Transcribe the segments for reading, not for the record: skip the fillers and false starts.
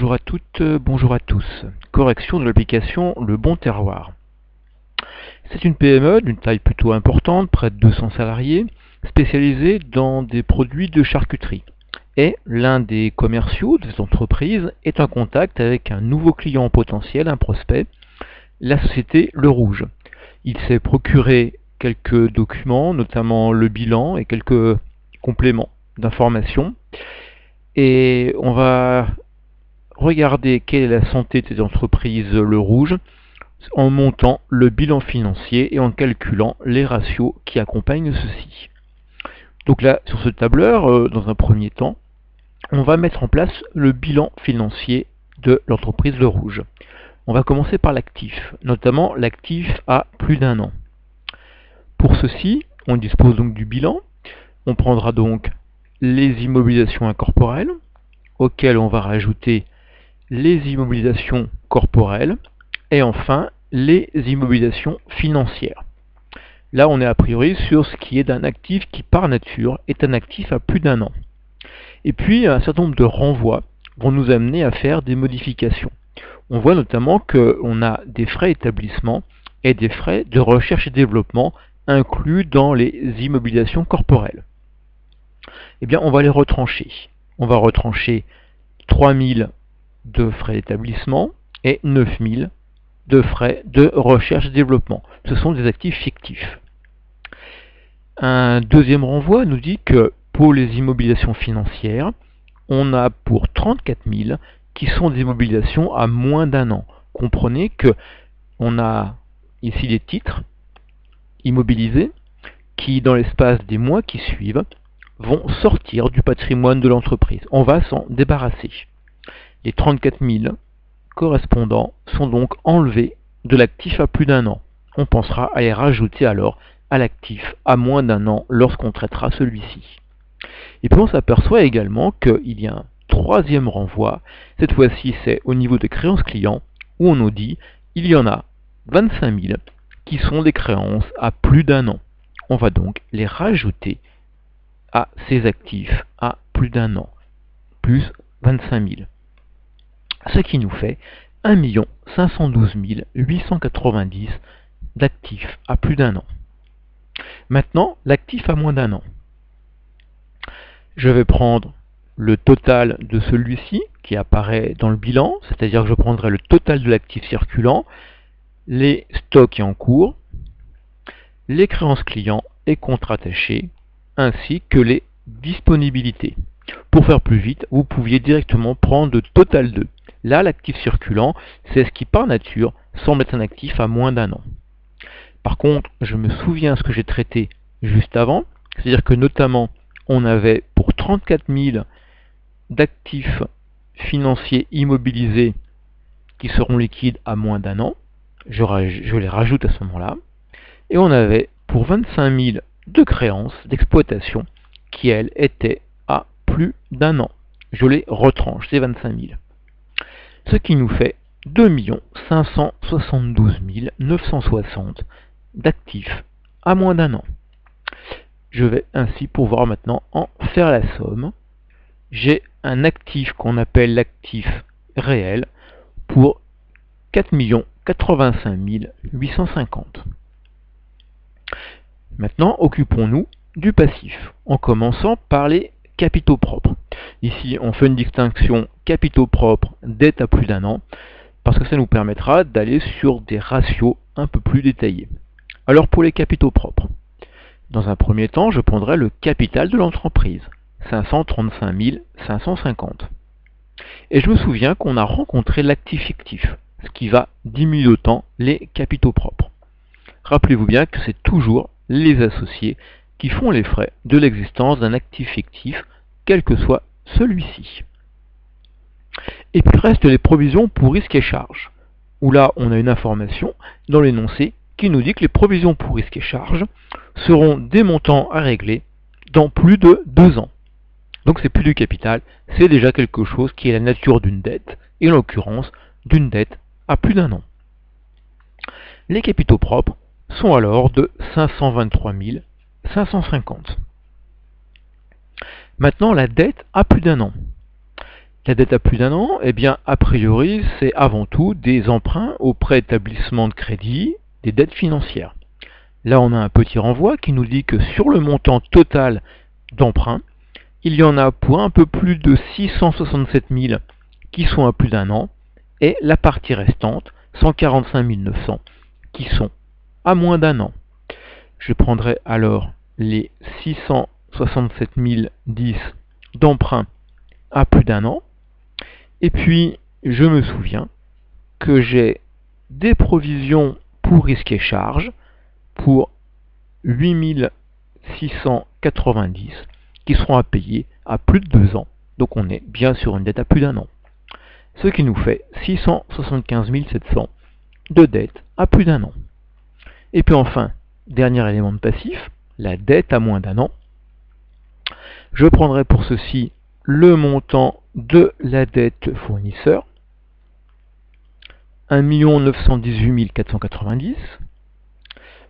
Bonjour à toutes, bonjour à tous. Correction de l'application Le Bon Terroir. C'est une PME d'une taille plutôt importante, près de 200 salariés, spécialisée dans des produits de charcuterie. Et l'un des commerciaux de cette entreprise est en contact avec un nouveau client potentiel, un prospect, la société Le Rouge. Il s'est procuré quelques documents, notamment le bilan et quelques compléments d'informations. Et on va regarder quelle est la santé de cette entreprise Le Rouge en montant le bilan financier et en calculant les ratios qui accompagnent ceci. Donc là, sur ce tableur, dans un premier temps, on va mettre en place le bilan financier de l'entreprise Le Rouge. On va commencer par l'actif, notamment l'actif à plus d'un an. Pour ceci, on dispose donc du bilan. On prendra donc les immobilisations incorporelles, auxquelles on va rajouter les immobilisations corporelles et enfin les immobilisations financières. Là, on est a priori sur ce qui est d'un actif qui par nature est un actif à plus d'un an. Et puis un certain nombre de renvois vont nous amener à faire des modifications. On voit notamment qu'on a des frais établissement et des frais de recherche et développement inclus dans les immobilisations corporelles. Eh bien, on va les retrancher. On va retrancher 3000 de frais d'établissement et 9000 de frais de recherche et développement. Ce sont des actifs fictifs. Un deuxième renvoi nous dit que pour les immobilisations financières, on a pour 34 000 qui sont des immobilisations à moins d'un an. Comprenez que on a ici des titres immobilisés qui, dans l'espace des mois qui suivent, vont sortir du patrimoine de l'entreprise. On va s'en débarrasser. Les 34 000 correspondants sont donc enlevés de l'actif à plus d'un an. On pensera à les rajouter alors à l'actif à moins d'un an lorsqu'on traitera celui-ci. Et puis on s'aperçoit également qu'il y a un troisième renvoi. Cette fois-ci, c'est au niveau des créances clients où on nous dit il y en a 25 000 qui sont des créances à plus d'un an. On va donc les rajouter à ces actifs à plus d'un an, plus 25 000. Ce qui nous fait 1 512 890 d'actifs à plus d'un an. Maintenant, l'actif à moins d'un an. Je vais prendre le total de celui-ci qui apparaît dans le bilan, c'est-à-dire que je prendrai le total de l'actif circulant, les stocks en cours, les créances clients et comptes rattachés, ainsi que les disponibilités. Pour faire plus vite, vous pouviez directement prendre le total de. Là, l'actif circulant, c'est ce qui par nature semble être un actif à moins d'un an. Par contre, je me souviens ce que j'ai traité juste avant, c'est-à-dire que notamment, on avait pour 34 000 d'actifs financiers immobilisés qui seront liquides à moins d'un an. Je les rajoute à ce moment-là. Et on avait pour 25 000 de créances d'exploitation qui, elles, étaient à plus d'un an. Je les retranche, ces 25 000. Ce qui nous fait 2 572 960 d'actifs à moins d'un an. Je vais ainsi pouvoir maintenant en faire la somme. J'ai un actif qu'on appelle l'actif réel pour 4 85 850. Maintenant, occupons-nous du passif, en commençant par les capitaux propres. Ici, on fait une distinction capitaux propres, dette à plus d'un an, parce que ça nous permettra d'aller sur des ratios un peu plus détaillés. Alors pour les capitaux propres, dans un premier temps, je prendrai le capital de l'entreprise, 535 550. Et je me souviens qu'on a rencontré l'actif fictif, ce qui va diminuer d'autant les capitaux propres. Rappelez-vous bien que c'est toujours les associés qui font les frais de l'existence d'un actif fictif, quel que soit celui-ci. Et puis restent les provisions pour risques et charges, où là on a une information dans l'énoncé qui nous dit que les provisions pour risques et charges seront des montants à régler dans plus de 2 ans. Donc c'est plus du capital, c'est déjà quelque chose qui est la nature d'une dette, et en l'occurrence d'une dette à plus d'un an. Les capitaux propres sont alors de 523 550. Maintenant la dette à plus d'un an. La dette à plus d'un an, eh bien, a priori, c'est avant tout des emprunts auprès d'établissements de crédit, des dettes financières. Là, on a un petit renvoi qui nous dit que sur le montant total d'emprunts, il y en a pour un peu plus de 667 000 qui sont à plus d'un an, et la partie restante, 145 900, qui sont à moins d'un an. Je prendrai alors les 667 010 d'emprunts à plus d'un an, et puis je me souviens que j'ai des provisions pour risques et charges pour 8 690 qui seront à payer à plus de 2 ans. Donc on est bien sur une dette à plus d'un an. Ce qui nous fait 675 700 de dette à plus d'un an. Et puis enfin, dernier élément de passif, la dette à moins d'un an. Je prendrai pour ceci le montant de la dette fournisseur, 1 918 490.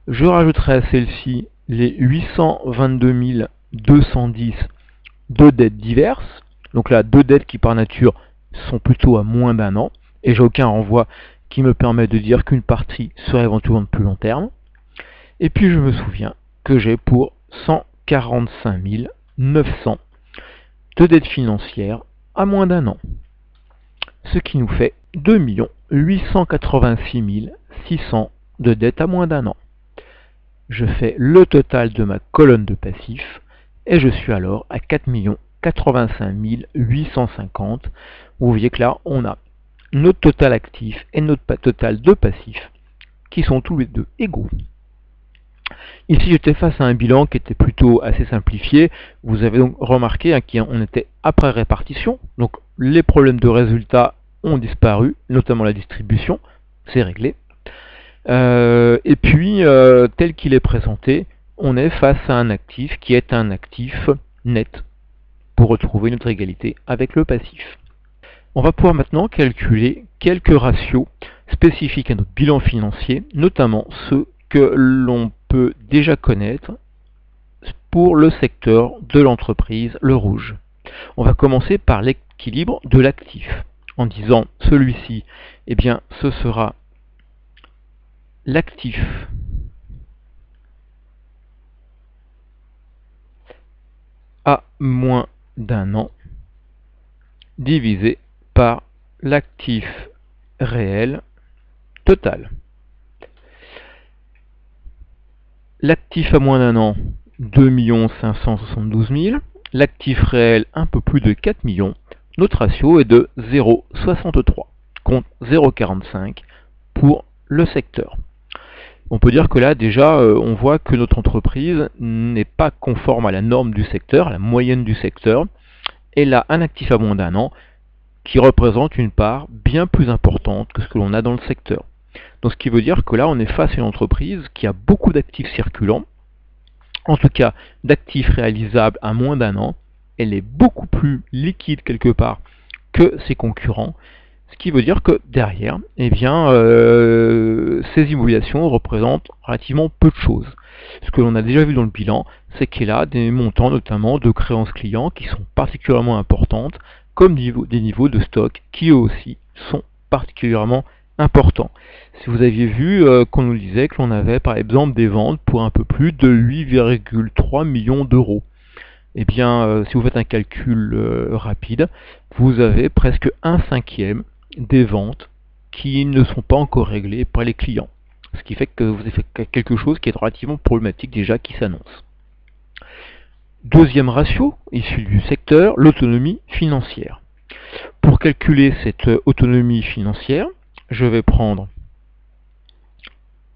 Je rajouterai à celle-ci les 822 210 de dettes diverses. Donc là, deux dettes qui par nature sont plutôt à moins d'un an, et j'ai aucun renvoi qui me permet de dire qu'une partie serait éventuellement de plus long terme. Et puis je me souviens que j'ai pour 145 900 de dettes financières à moins d'un an. Ce qui nous fait 2 886 600 de dettes à moins d'un an. Je fais le total de ma colonne de passifs et je suis alors à 4 85 850. Vous voyez que là, on a notre total actif et notre total de passifs qui sont tous les deux égaux. Ici, j'étais face à un bilan qui était plutôt assez simplifié. Vous avez donc remarqué qu'on était après répartition. Donc, les problèmes de résultats ont disparu, notamment la distribution. C'est réglé. Et puis, tel qu'il est présenté, on est face à un actif qui est un actif net pour retrouver notre égalité avec le passif. On va pouvoir maintenant calculer quelques ratios spécifiques à notre bilan financier, notamment ceux que l'on peut déjà connaître pour le secteur de l'entreprise, le rouge. On va commencer par l'équilibre de l'actif, en disant celui-ci, eh bien, ce sera l'actif à moins d'un an divisé par l'actif réel total. L'actif à moins d'un an, 2 572 000. L'actif réel, un peu plus de 4 millions. Notre ratio est de 0,63 contre 0,45 pour le secteur. On peut dire que là, déjà, on voit que notre entreprise n'est pas conforme à la norme du secteur, à la moyenne du secteur. Elle a un actif à moins d'un an qui représente une part bien plus importante que ce que l'on a dans le secteur. Donc ce qui veut dire que là, on est face à une entreprise qui a beaucoup d'actifs circulants, en tout cas d'actifs réalisables à moins d'un an. Elle est beaucoup plus liquide quelque part que ses concurrents, ce qui veut dire que derrière, eh bien, ces immobilisations représentent relativement peu de choses. Ce que l'on a déjà vu dans le bilan, c'est qu'il y a des montants notamment de créances clients qui sont particulièrement importantes, comme des niveaux de stock qui eux aussi sont particulièrement importants. Si vous aviez vu qu'on nous disait que l'on avait par exemple des ventes pour un peu plus de 8,3 millions d'euros. Eh bien, si vous faites un calcul rapide, vous avez presque 1/5 des ventes qui ne sont pas encore réglées par les clients. Ce qui fait que vous avez fait quelque chose qui est relativement problématique déjà qui s'annonce. Deuxième ratio, issu du secteur, l'autonomie financière. Pour calculer cette autonomie financière, je vais prendre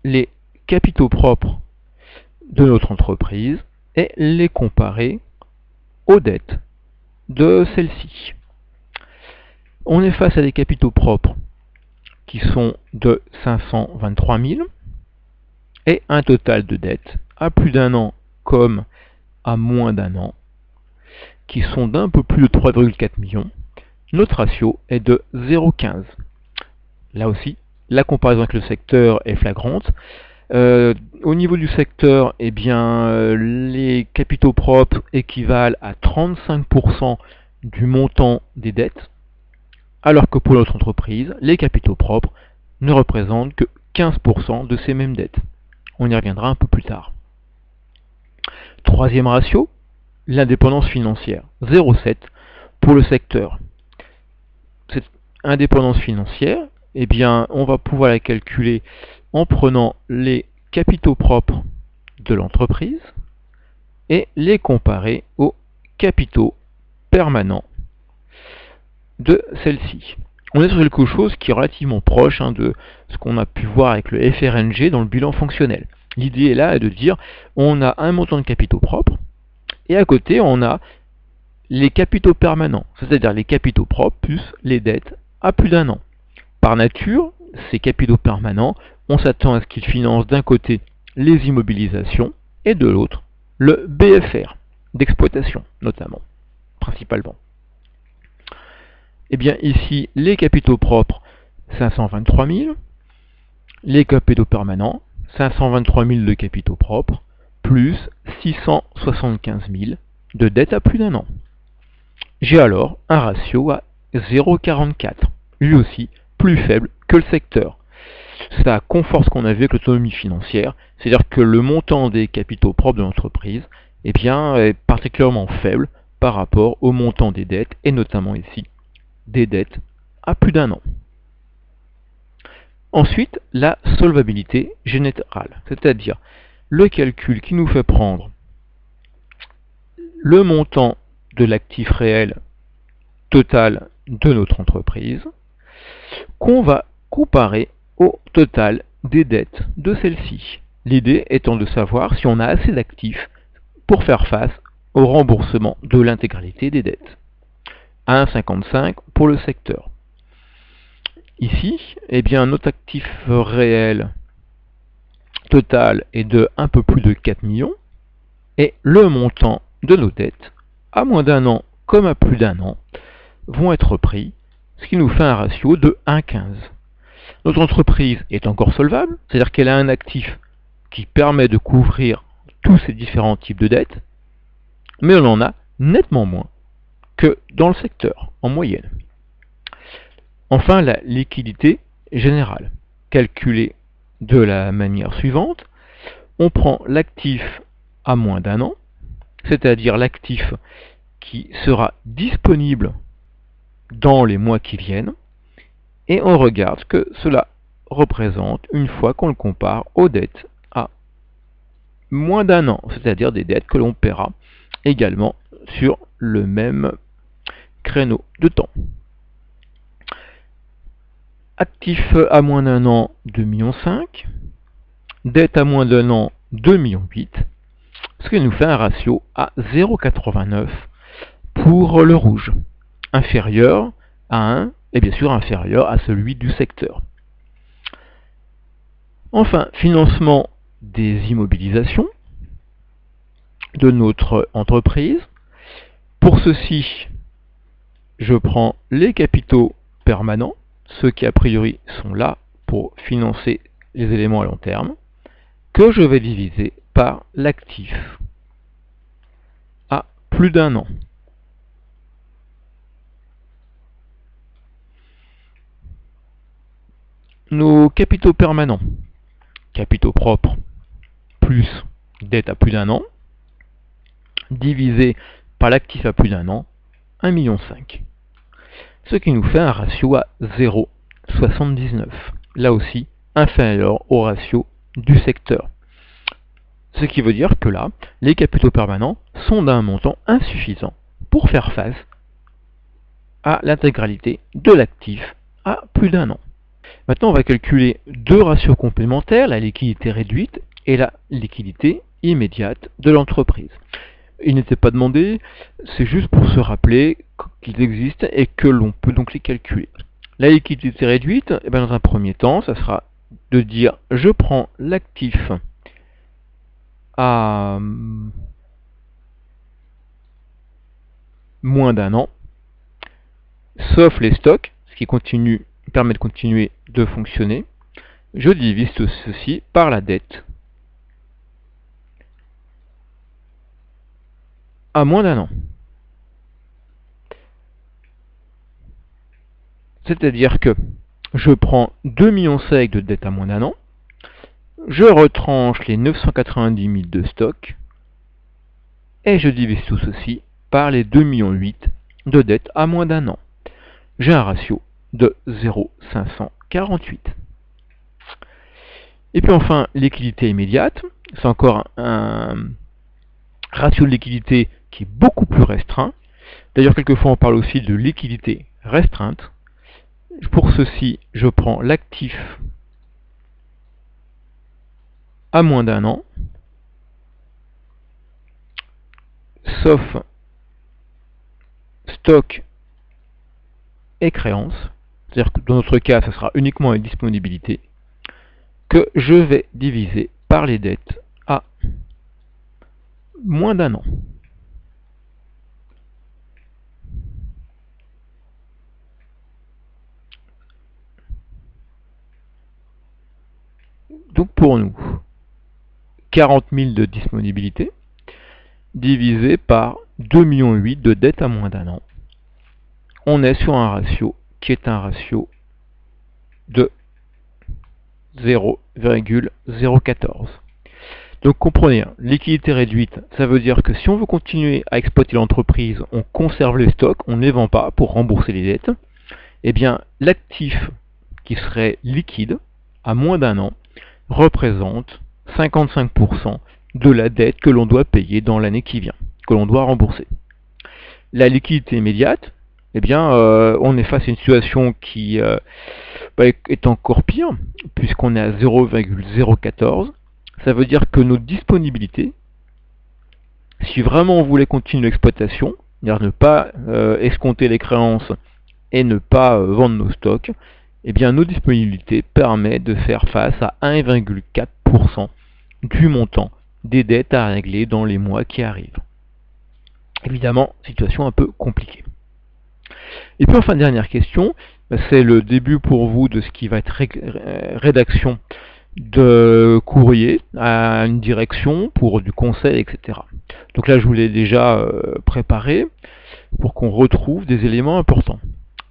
les capitaux propres de notre entreprise et les comparer aux dettes de celle-ci. On est face à des capitaux propres qui sont de 523 000 et un total de dettes à plus d'un an comme à moins d'un an qui sont d'un peu plus de 3,4 millions. Notre ratio est de 0,15. Là aussi, la comparaison avec le secteur est flagrante. Au niveau du secteur, eh bien, les capitaux propres équivalent à 35% du montant des dettes. alors que pour notre entreprise, les capitaux propres ne représentent que 15% de ces mêmes dettes. On y reviendra un peu plus tard. Troisième ratio, l'indépendance financière, 0,7 pour le secteur. Cette indépendance financière, eh bien, on va pouvoir la calculer en prenant les capitaux propres de l'entreprise et les comparer aux capitaux permanents de celle-ci. On est sur quelque chose qui est relativement proche de ce qu'on a pu voir avec le FRNG dans le bilan fonctionnel. L'idée est là de dire on a un montant de capitaux propres et à côté on a les capitaux permanents, c'est-à-dire les capitaux propres plus les dettes à plus d'un an. Par nature, ces capitaux permanents, on s'attend à ce qu'ils financent d'un côté les immobilisations et de l'autre le BFR, d'exploitation notamment, principalement. Et bien ici, les capitaux propres, 523 000, les capitaux permanents, 523 000 de capitaux propres, plus 675 000 de dettes à plus d'un an. J'ai alors un ratio à 0,44, lui aussi plus faible que le secteur. Ça conforte ce qu'on a vu avec l'autonomie financière, c'est-à-dire que le montant des capitaux propres de l'entreprise est particulièrement faible par rapport au montant des dettes, et notamment ici, des dettes à plus d'un an. Ensuite, la solvabilité générale, c'est-à-dire le calcul qui nous fait prendre le montant de l'actif réel total de notre entreprise, qu'on va comparer au total des dettes de celle-ci. L'idée étant de savoir si on a assez d'actifs pour faire face au remboursement de l'intégralité des dettes. 1,55 pour le secteur. Ici, eh bien, notre actif réel total est de un peu plus de 4 millions et le montant de nos dettes, à moins d'un an comme à plus d'un an, vont être pris, ce qui nous fait un ratio de 1,15. Notre entreprise est encore solvable, c'est-à-dire qu'elle a un actif qui permet de couvrir tous ces différents types de dettes, mais on en a nettement moins que dans le secteur, en moyenne. Enfin, la liquidité générale, calculée de la manière suivante. On prend l'actif à moins d'un an, c'est-à-dire l'actif qui sera disponible dans les mois qui viennent, et on regarde ce que cela représente une fois qu'on le compare aux dettes à moins d'un an, c'est-à-dire des dettes que l'on paiera également sur le même créneau de temps. Actif à moins d'un an, 2,5 millions. Dette à moins d'un an, 2,8 millions. Ce qui nous fait un ratio à 0,89 pour le rouge, inférieur à 1 et bien sûr inférieur à celui du secteur. Enfin, financement des immobilisations de notre entreprise. Pour ceci, je prends les capitaux permanents, ceux qui a priori sont là pour financer les éléments à long terme, que je vais diviser par l'actif à plus d'un an. Nos capitaux permanents, capitaux propres plus dette à plus d'un an, divisé par l'actif à plus d'un an, 1,5 million. Ce qui nous fait un ratio à 0,79. Là aussi, inférieur au ratio du secteur. Ce qui veut dire que là, les capitaux permanents sont d'un montant insuffisant pour faire face à l'intégralité de l'actif à plus d'un an. Maintenant, on va calculer deux ratios complémentaires, la liquidité réduite et la liquidité immédiate de l'entreprise. Il n'était pas demandé, c'est juste pour se rappeler qu'ils existent et que l'on peut donc les calculer. La liquidité réduite, dans un premier temps, ça sera de dire je prends l'actif à moins d'un an, sauf les stocks, ce qui permet de continuer de fonctionner. Je divise ceci par la dette à moins d'un an. C'est-à-dire que je prends 2,5 millions de dette à moins d'un an, je retranche les 990 000 de stock, et je divise tout ceci par les 2,8 millions de dette à moins d'un an. J'ai un ratio de 0,548. Et puis enfin, liquidité immédiate, c'est encore un ratio de liquidité qui est beaucoup plus restreint. D'ailleurs, quelquefois on parle aussi de liquidité restreinte. Pour ceci, je prends l'actif à moins d'un an, sauf stock et créance, c'est-à-dire que dans notre cas, ce sera uniquement une disponibilité, que je vais diviser par les dettes à moins d'un an. Donc pour nous, 40 000 de disponibilité divisé par 2,8 millions de dettes à moins d'un an. On est sur un ratio qui est un ratio de 0,014. Donc comprenez, liquidité réduite, ça veut dire que si on veut continuer à exploiter l'entreprise, on conserve les stocks, on ne les vend pas pour rembourser les dettes. Eh bien, l'actif qui serait liquide à moins d'un an représente 55% de la dette que l'on doit payer dans l'année qui vient, que l'on doit rembourser. La liquidité immédiate, eh bien, on est face à une situation qui est encore pire, puisqu'on est à 0,014. Ça veut dire que nos disponibilités, si vraiment on voulait continuer l'exploitation, c'est-à-dire ne pas escompter les créances et ne pas vendre nos stocks, eh bien nos disponibilités permettent de faire face à 1,4% du montant des dettes à régler dans les mois qui arrivent. Évidemment, situation un peu compliquée. Et puis enfin, dernière question, c'est le début pour vous de ce qui va être rédaction de courrier à une direction pour du conseil, etc. Donc là, je vous l'ai déjà préparé pour qu'on retrouve des éléments importants.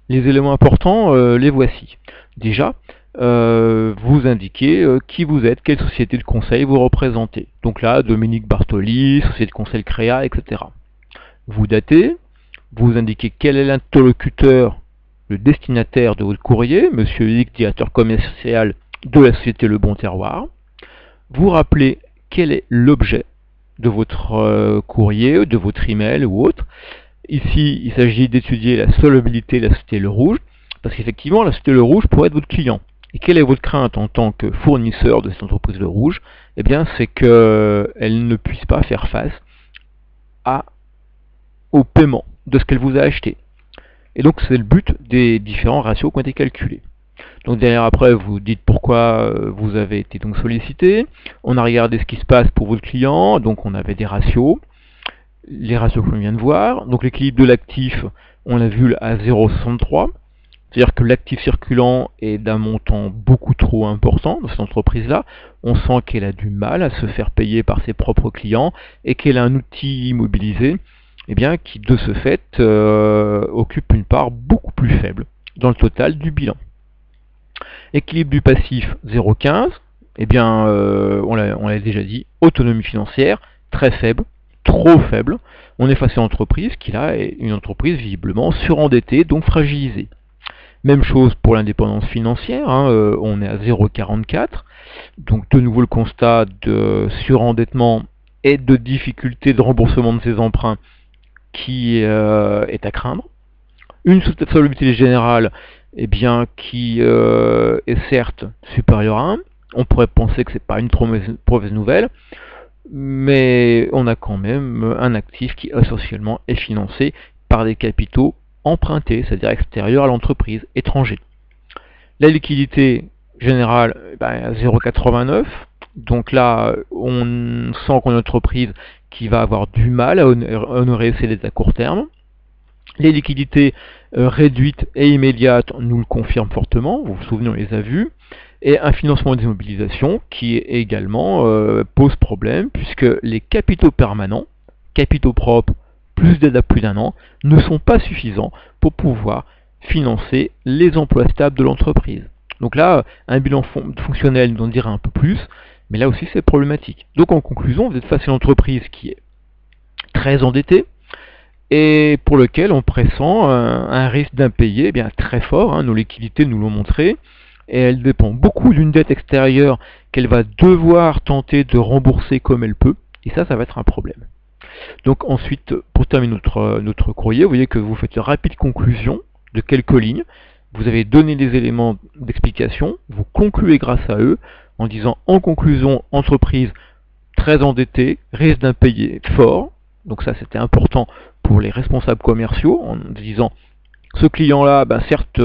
Les éléments importants, les voici. Déjà, vous indiquez qui vous êtes, quelle société de conseil vous représentez. Donc là, Dominique Bartoli, société de conseil Créa, etc. Vous datez, vous indiquez quel est l'interlocuteur, le destinataire de votre courrier, Monsieur X, directeur commercial de la société Le Bon Terroir. Vous rappelez quel est l'objet de votre courrier, de votre email ou autre. Ici, il s'agit d'étudier la solvabilité de la société Le Rouge, parce qu'effectivement, la société Le Rouge pourrait être votre client. Et quelle est votre crainte en tant que fournisseur de cette entreprise Le Rouge? Eh bien, c'est qu'elle ne puisse pas faire face au paiement de ce qu'elle vous a acheté. Et donc, c'est le but des différents ratios qui ont été calculés. Donc derrière, après, vous dites pourquoi vous avez été donc sollicité. On a regardé ce qui se passe pour votre client, donc on avait des ratios. Les ratios que l'on vient de voir. Donc l'équilibre de l'actif, on l'a vu à 0,63. C'est-à-dire que l'actif circulant est d'un montant beaucoup trop important dans cette entreprise-là. On sent qu'elle a du mal à se faire payer par ses propres clients et qu'elle a un outil immobilisé qui, de ce fait, occupe une part beaucoup plus faible dans le total du bilan. Équilibre du passif 0,15. On l'a déjà dit, autonomie financière très faible, trop faible. On est face à une entreprise qui là est une entreprise visiblement surendettée, donc fragilisée. Même chose pour l'indépendance financière, on est à 0,44. Donc de nouveau le constat de surendettement et de difficulté de remboursement de ses emprunts qui est à craindre. Une solvabilité générale qui est certes supérieure à 1. On pourrait penser que ce n'est pas une trop mauvaise nouvelle, mais on a quand même un actif qui essentiellement est financé par des capitaux empruntés, c'est-à-dire extérieurs à l'entreprise, étrangers. La liquidité générale à 0,89. Donc là, on sent qu'on a une entreprise qui va avoir du mal à honorer ses dettes à court terme. Les liquidités réduites et immédiates nous le confirment fortement, vous vous souvenez, on les a vues. Et un financement des immobilisations qui également pose problème, puisque les capitaux permanents, capitaux propres, plus d'aide à plus d'un an, ne sont pas suffisants pour pouvoir financer les emplois stables de l'entreprise. Donc là, un bilan fonctionnel nous en dira un peu plus, mais là aussi c'est problématique. Donc en conclusion, vous êtes face à une entreprise qui est très endettée, et pour lequel on pressent un risque d'impayé bien très fort, hein, nos liquidités nous l'ont montré, et elle dépend beaucoup d'une dette extérieure qu'elle va devoir tenter de rembourser comme elle peut, et ça va être un problème. Donc ensuite, pour terminer notre courrier, vous voyez que vous faites une rapide conclusion de quelques lignes, vous avez donné des éléments d'explication, vous concluez grâce à eux, en disant en conclusion, entreprise très endettée, risque d'impayé fort, donc ça c'était important pour les responsables commerciaux, en disant ce client-là, ben certes,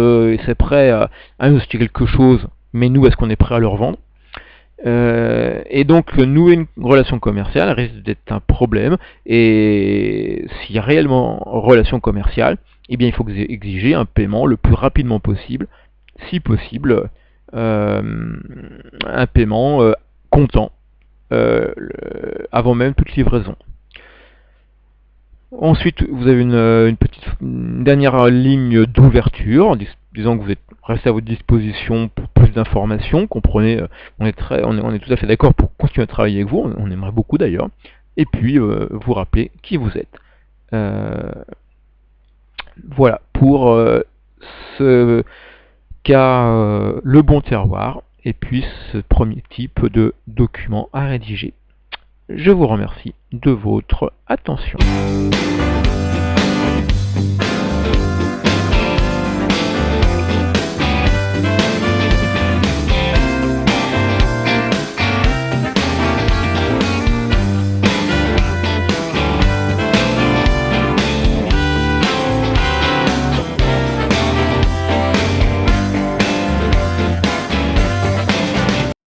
c'est prêt à nous acheter quelque chose, mais nous, est-ce qu'on est prêt à leur vendre? Et donc, nouer une relation commerciale risque d'être un problème, et s'il y a réellement relation commerciale, eh bien, il faut exiger un paiement le plus rapidement possible, si possible, un paiement comptant, avant même toute livraison. Ensuite, vous avez une dernière ligne d'ouverture, en disant que vous êtes resté à votre disposition pour plus d'informations. Comprenez, on est tout à fait d'accord pour continuer à travailler avec vous, on aimerait beaucoup d'ailleurs. Et puis, vous rappeler qui vous êtes. Voilà, pour ce cas, le bon terroir, et puis ce premier type de document à rédiger. Je vous remercie de votre attention.